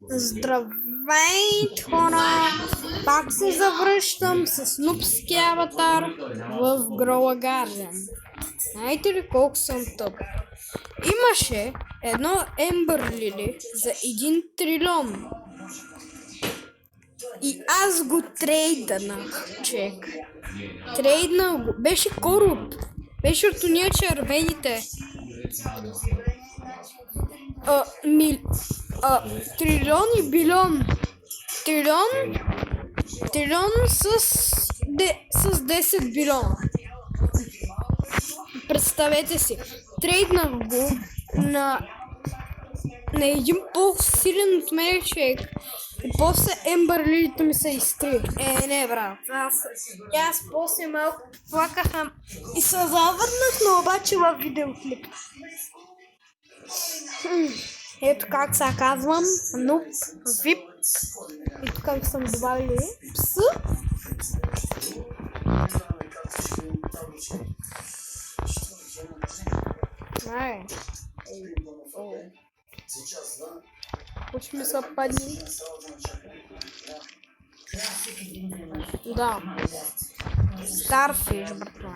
Здравейте, хора! Пак се завръщам с нубския аватар в Грола Гарден. Знаете ли колко съм тъп? Имаше едно Ембър Лили за 1 трилион. И аз го трейднах, човек. Трейднах го. Беше корут. Беше от уния червените. Трилион и билион. Трилион с 10 билиона. Представете си. Трейднах го на един по-силен от мен човек. И после Ембър Лилите ми се изтри. Не, брат. Аз после малко плакаха и се завърнах, но обаче в видеоклип. Ето как се казвам. Нуб, вип. И тук съм добавили пс. Уж ми са падни. Да. Старфиш, братва.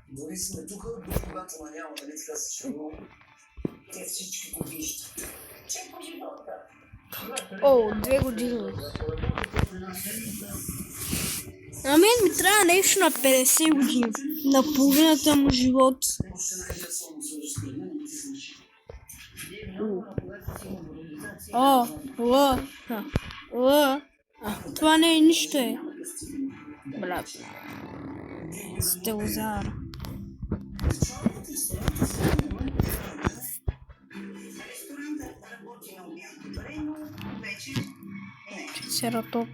Дори сме тук, до когато няма, нали така се шарува. Те всички го виждат. Че по живота. 2 години. На мен ми трябва нещо на 50 години. На половината му живот. Това не е нищо е. Брат. Стелзар. Сератоп.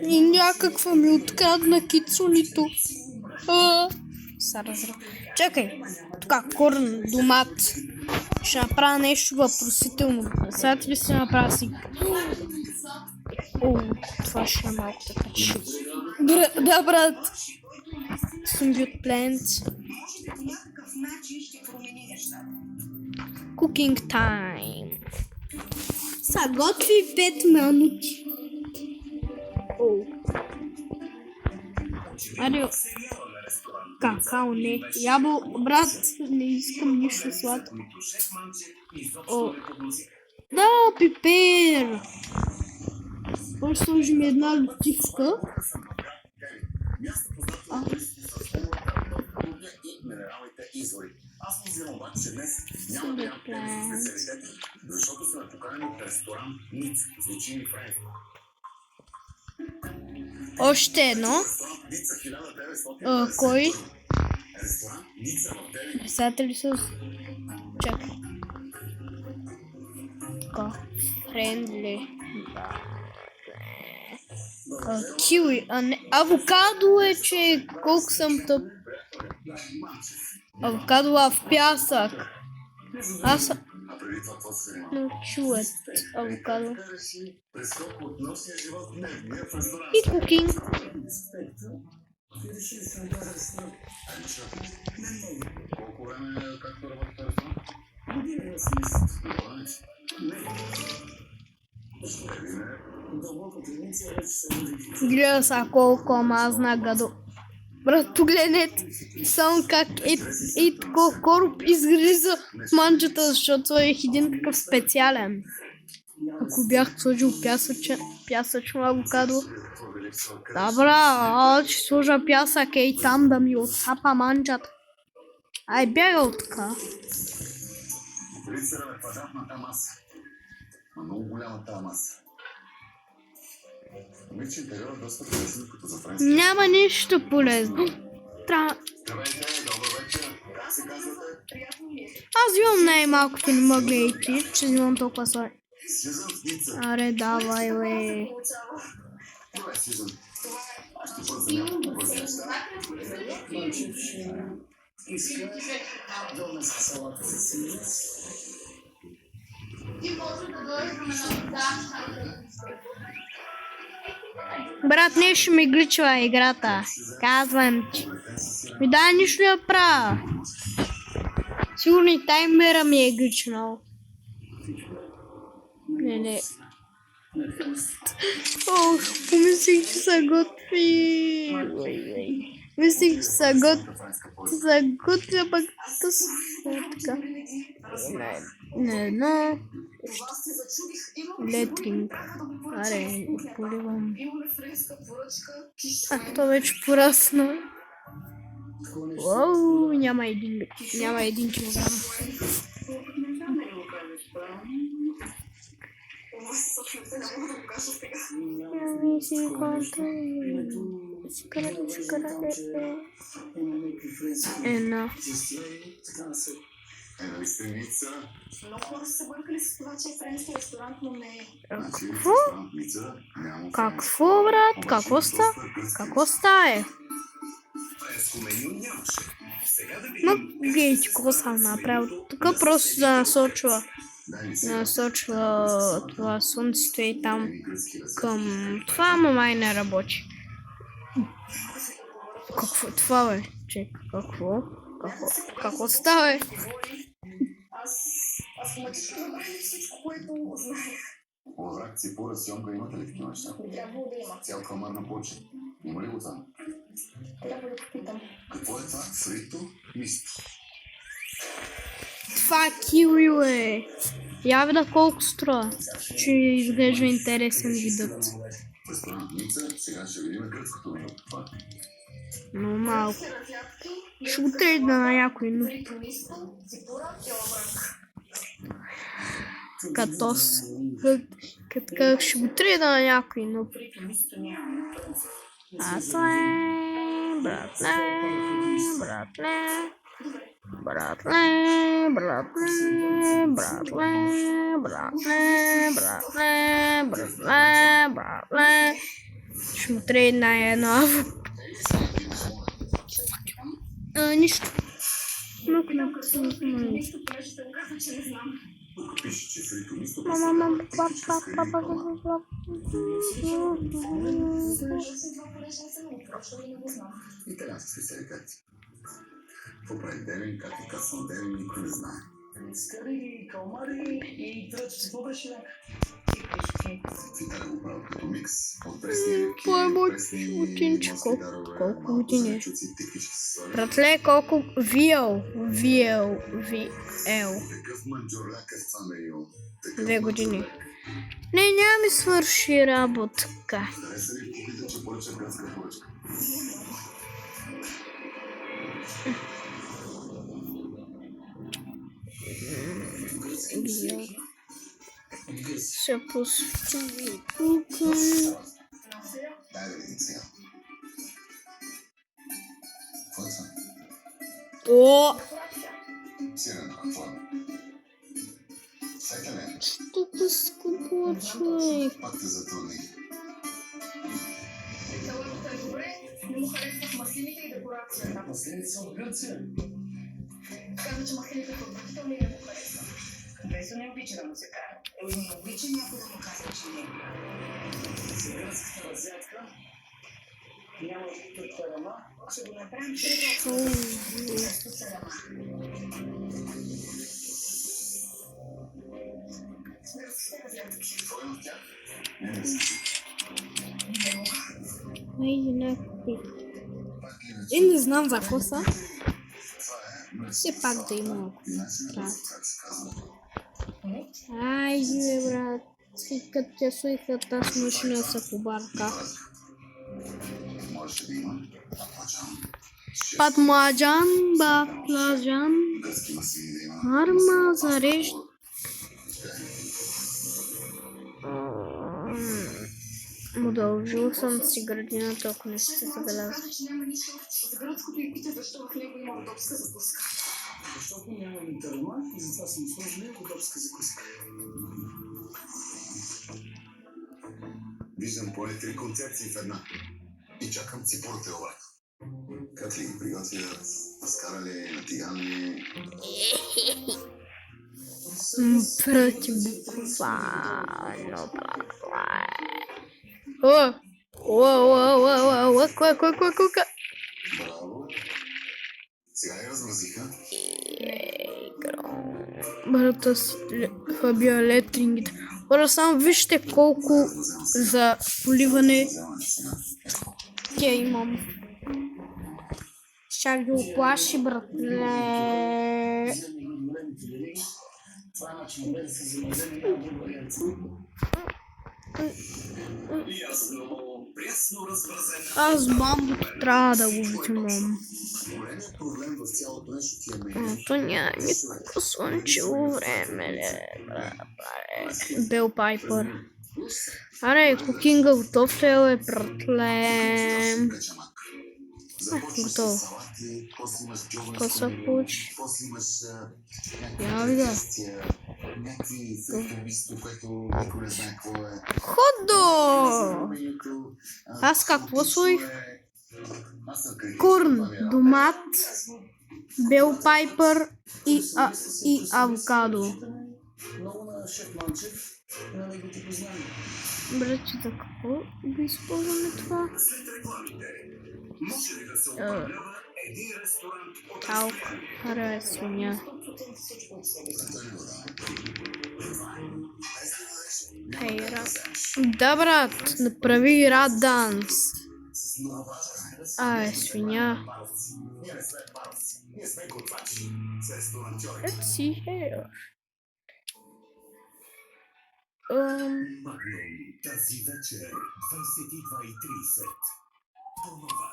И някаква ми открадна кицунито. Чакай, тук корн, домат. Ще направя нещо въпросително. Сега ли се направя си? Това ще е малко така че. Да, брат. Симбиот плент. Cooking time. Са готви 5 минути. Арио. Какао не. Брат, не искам нищо сладко. Да, пипер. Може сложим една лютивка. Аз му вземам обаче днес няма да ям специалитети, защото сме поканени в ресторант Ниц, звучи ми френско. Още едно. Кой? Ресторант Ница в 9. Представете ли с... Чакай. Френдли. Киви. Авокадо е, че колко съм тъп. Авокадо в пясък. Аз... Но чуят авокадо. И кукинг. Гледа са колко мазна гадо. Брат, погледнете само как и такова кораб изгриза манджата, защото е един такъв специален. Ако бях сложил пясъчно авокадо. Добра, ще сложа пясък и там да ми отсапа манджата. Ай, бягал така. Няма нищо полезно. Аз имам най-малкото не мога гледайки, че имам толкова слай. Аре, давай, ле. Брат, не ще ми гличва играта. Казвам ти. Ми дай нищо да правя. Сигурно и таймера ми е гличнал. Не. Ох, помислих, че са готви. Мислих, че са готви, пък то са така. Не. Летринг. Аре, поливам. То вече порасна. Уау, няма един килограм. Една. Много хора са се бъркали с това, че е френски ресторант, но не е. Какво, брат? Какво става? Но гледайте, какво съм направил. Тук просто да насочва това слънцето и там към това, ама май не работи. Какво това, бе? Чек, какво става, бе? Аз автоматично забравих всичко, което знаех. Лазак, ципура, сьомка, имате ли такива неща? Трябвало да има. Цял камър на почет. Има ли го там? Трябва да попитам. Какво е това? Фрито? Мисто. Това киви, бе. Я видя колко струва, че изглежда интересен видът. В ресторант Ница сега ще видим гръцкото меню. Това. Но малко. Ще го трейдна на някой, но... Като ще го трейдна на някой, но... Братле. Ще му трейдна едно. Нищо. Нищо, понеже се оказва, че не знам. Тук пише, че фрито мисто италиански специалитет. В определен, как е късно ден, никой не знае. Скари, калмари и тръч, какво беше? В Италия го правят като микс от пресни рибки, пресни мутинче, морски дарове, колко малко години? зеленчуци, технически соли. Братле, колко VL. Такъв манджорляк е това меню. 2 години. Не, няма ми свърши работка. Хареса ли купите, че поръча гръцка поръчка? Ще пусти тук. Дай да видим сега. Какво е това? О! Сирено, какво е? Всяка не. Тук скупо, човек. Пак те затрудни. Талата е добре, не му харесват маслините и декорацията. Маслините са от Гърция. Каза, че маслините са отвратителни и не му харесват. Весо не обича да му се кара. Не обича някой да му казва, че не. За гръцката разятка няма туртарама. Ще го направим просто сарама. Гръцките разятки. Какво има в тях? Не си. Айде, някакви. Пак Не знам за какво са. Все пак да има малко. Айде, брат. Като те суиха тази машина са побарка. Може да има Патмаджан, баклажан, гръцки маслини да има. арма, зарежда. Удължил съм си градината, ако не сте забелязали. Каза, че няма нищо от гръцкото и пита защо в него има родопска закуска. Защото няма нитарама и затова съм сложили родопска закуска. Виждам поне 3 концепции в една. И чакам ципурата обратно. Как ли ги приготвят? Скарали, натигани? Противно буквално. О! Кой? Браво. Сега я размразиха. Брата си хабия електрингите. Хора, само вижте колко за поливане тя имам. Ще ги оплаши, братле. Това начин бе да се замазени на друг вариант. Ясно, прясно развързен. Аз бамбото трябва да го взимам. Големият проблем в цялото нещо ти е То няма никакво слънчево време, братле. Бел Пайпър. Аре, кукинга готов ли е, братле? Готово. Какво се получи? После имаш Я видя. някакви фритовисто, което никой не знае какво е. Ходо! Аз какво слоих? Корн, домат, бел пайпър и авокадо. Много на шеф Манчев и на неговите познания. Браче, за какво да използваме това? След рекламите, може ли да се управлява един ресторант от Тау, харе свиня. Хей, да, брат, направи рад данс. Свиня. Ние сме готвачи с ресторантьори. Let's see here. Магнум тази вечер 22:30. Пълнова.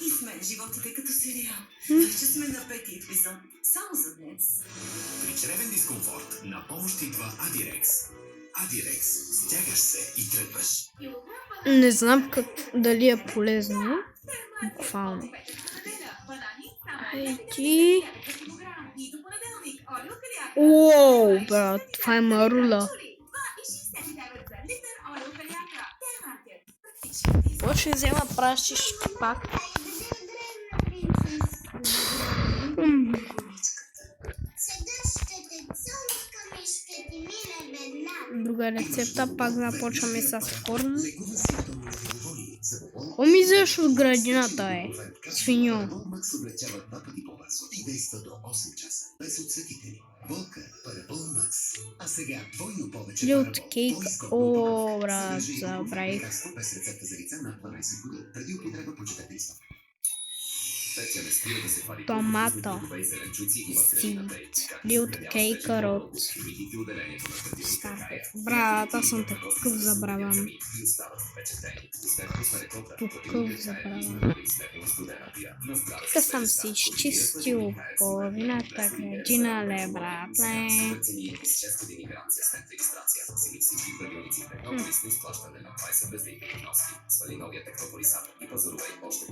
И сме животите като сериал. Вече сме на 5-ти епизод. Само за днес. При чревен дискомфорт на помощ идва Адирекс. Адирекс. Стягаш се и тръгваш. Не знам дали е полезно. Буквално. Айди. Уоу, брат, това е марула. Какво ще взема прашички пак? Друга рецепта, пак започваме с корн. Какво ми взеш от градината, свиньо? Макс облегчава 2 пъти по-бързо и действа до 8 часа. Без отсветители. Болка, Парабол Макс. А сега двойно повече Лют Парабол. кейк. О, брат, забравих. Без рецепта за лица над 12 години. Преди употреба почитайте листа. Петя не спира да се хвали. Томато. Сид. Лют кейк, карот. Брат, аз съм такъв забравям. Такъв забравям. Тук съм си изчистил половината градина, ле, братле.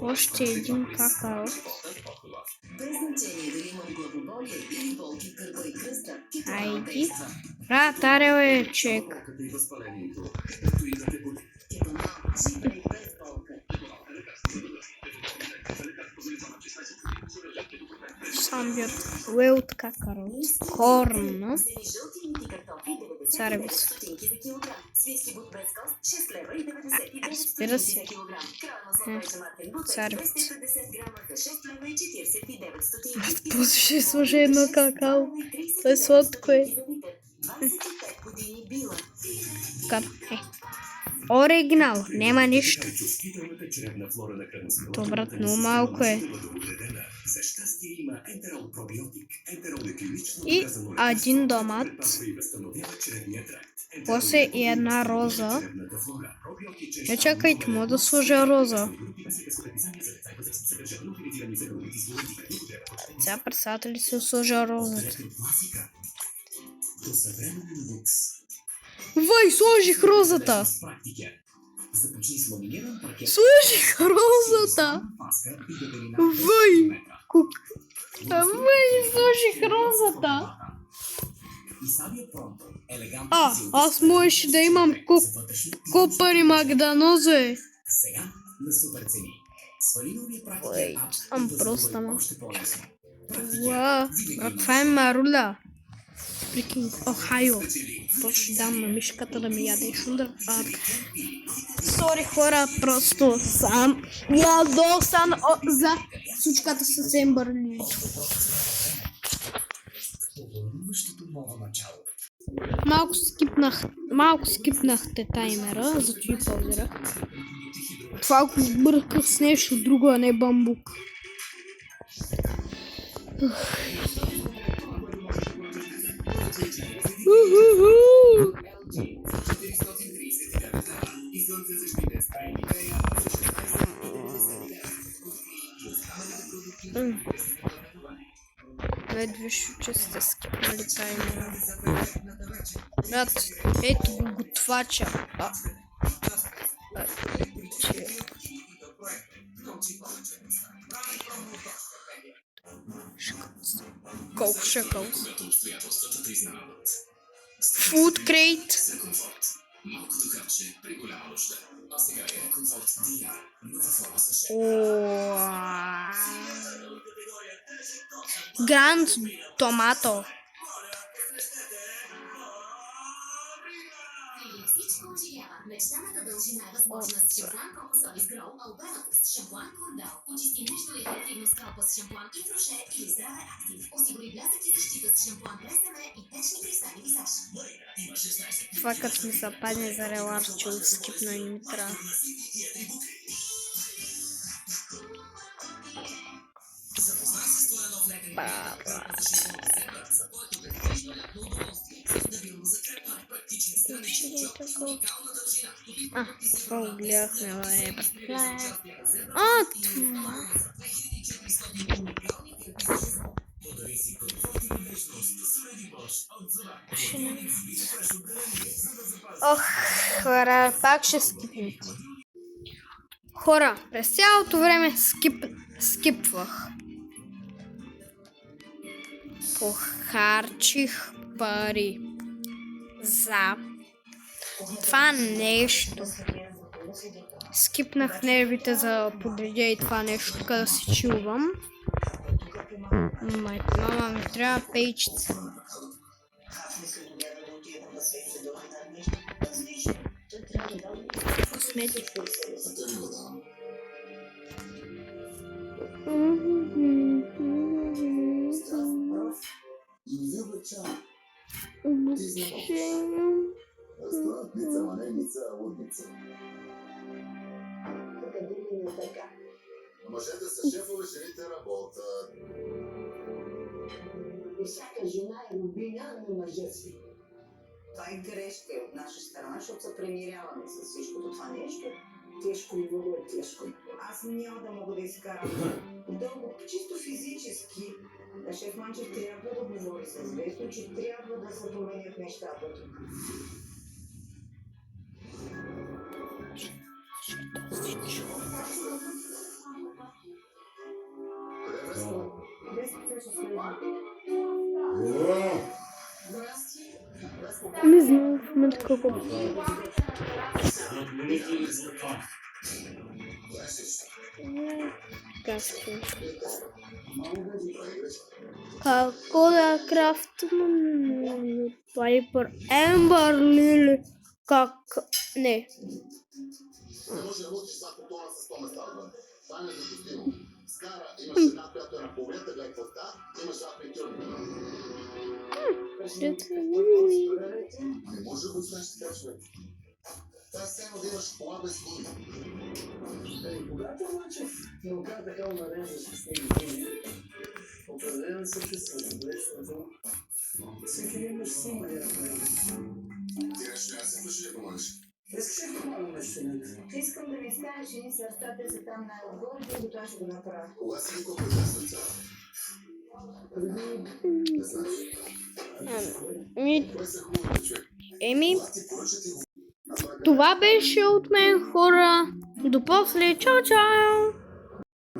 Още един какао. Без значение дали имам главоболие или болки в гърба и кръста. Айди. Брат, аре, бе, чек. Кетонал, живей без болка. Самбият. Уелт какаро. Корн. Вземи жълти мити картофи 99 Сервис. стотинки за килограм. Свински бут без кост 6 лева и 99 Разбира стотинки се. за килограм. Крал масло мартен бутър Сервис. 250 грама за 6 лева и 49 стотинки. После ще сложа едно какао. То е сладко, е. 25 години била. Оригинал. Няма нищо. Чувствителната чревна флора на кръвноснабдителната То, брат, много система малко е. може да бъде увредена. За щастие има ентерол пробиотик. Ентерол е клинично И доказано един лекарство, домат. предпазва и възстановява чревния тракт. После и една роза. Чревната флора. Пробиотичен Не чакайте, мога да сложа роза. Сега представете ли се сложа розата? Класика. До съвременен лукс. Вай, сложих розата! С практика. Започни с ламиниран паркет. Сложих розата! Маска и дебелина Вай! 10 метра. Кук. Вай, сложих розата! И Сабия Пронто. Елегантно Аз можеше да имам копари магданозе. Сега на супер цени. Свали новия практика Ой, ап ам и да просто, забрави ама. още по-лесно. Уа, това е марула. Прикинь, Охайо. Спечели После ще дам на мишката да ми яде шундър. Сори хора, просто сам ядосан за сучката с Ембър Лили. Малко скипнахте таймера, зато и паузирах. Това го бърках с нещо друго, а не бамбук. Виж, че сте скипнали таймера. Брат, ето го готвача. Колко шекълс. Food crate. Гранд томато. Мечтаната дължина е възможна с шампуан Копасолис Гроу, а обратът с шампуан Кордал. Почисти нежно и ефективно скалпа с шампуан Интроше или Здраве Актив. Осигури блясък и защита с шампуан Пресеме и течни кристални висаж. Това като ми се падне за реларче от скипна и ми трябва. Това гледахме, бе. Това. Ох, хора, пак ще скипнем. Хора, през цялото време скипвах. Похарчих пари за това нещо. Скипнах нервите за подредя и това нещо, тук да си чувам. Мама ми трябва пейчица. Косметика. Стратница, маненица, лудница. Мъжете са шефове, жените работят. Всяка жена е рубиня на мъжа си. Това е грешка от наша страна, защото се премиряваме с всичкото това нещо. Тежко и много е тежко. Аз няма да мога да изкарам дълго, чисто физически. Шеф Манчев трябва да говори с Весто, че трябва да се променят нещата тук. Не знам в момента какво. Какво да крафтвам? Пайпер Ембър Лили. Как? Не. Не може да учиш за тона с 100 места отвън. Това е недопустимо. Скара, имаш една, която е на половината леквата, имаш два пентюрни. Не може да го знаеш така, човек. Това е все едно да имаш кола без гуми. Когато обаче не оказаха нареждаш с него, определено се чувства добре, защото всеки имаш сума ясна. Ти нещо не се слушаш ли помагаш? Искаш ли помагам нещо? Искам да ми скажеш, едни сърцата са там най-отгоре, другото ще го направя. Кога си никога пред сърца? Не знаеш. Кое са хубавите, човек? Кога ти поръча ти го... Това беше от мен, хора. До после. Чао, чао.